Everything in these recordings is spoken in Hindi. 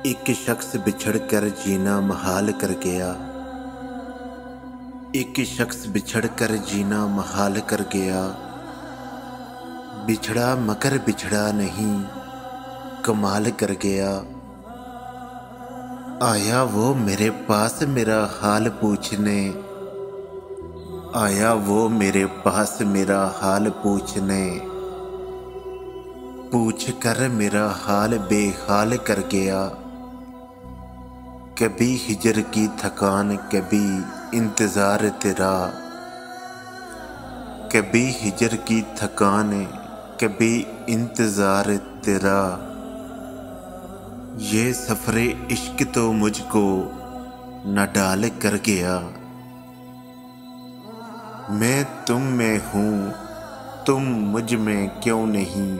एक शख्स बिछड़ कर जीना महाल कर गया। एक शख्स बिछड़ कर जीना महाल कर गया। बिछड़ा मगर बिछड़ा नहीं, कमाल कर गया। आया वो मेरे पास मेरा हाल पूछने, आया वो मेरे पास मेरा हाल पूछने। पूछ कर मेरा हाल बेहाल कर गया। कभी हिजर की थकान, कभी इंतज़ार तेरा। कभी हिजर की थकान, कभी इंतज़ार तेरा। ये सफ़रे इश्क तो मुझको न डाल कर गया। मैं तुम में हूँ, तुम मुझ में क्यों नहीं।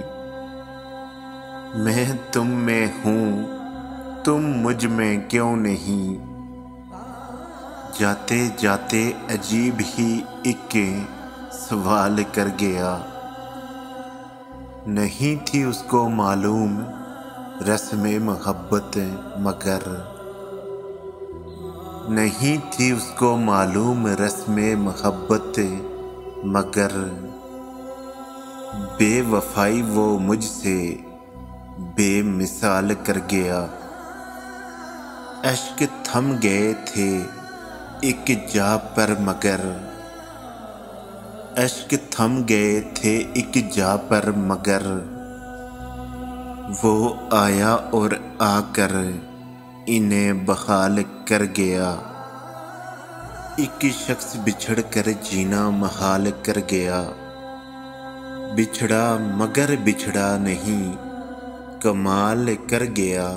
मैं तुम में हूँ, तुम मुझ में क्यों नहीं। जाते जाते अजीब ही एक सवाल कर गया। नहीं थी उसको मालूम रस्म मोहब्बत, मगर नहीं थी उसको मालूम रस्म मोहब्बत, मगर बेवफाई वो मुझसे बेमिसाल कर गया। अश्क थम गए थे एक जा पर, मगर अश्क थम गए थे एक जा पर, मगर वो आया और आकर इन्हें बहाल कर गया। एक शख्स बिछड़ कर जीना महाल कर गया। बिछड़ा मगर बिछड़ा नहीं, कमाल कर गया।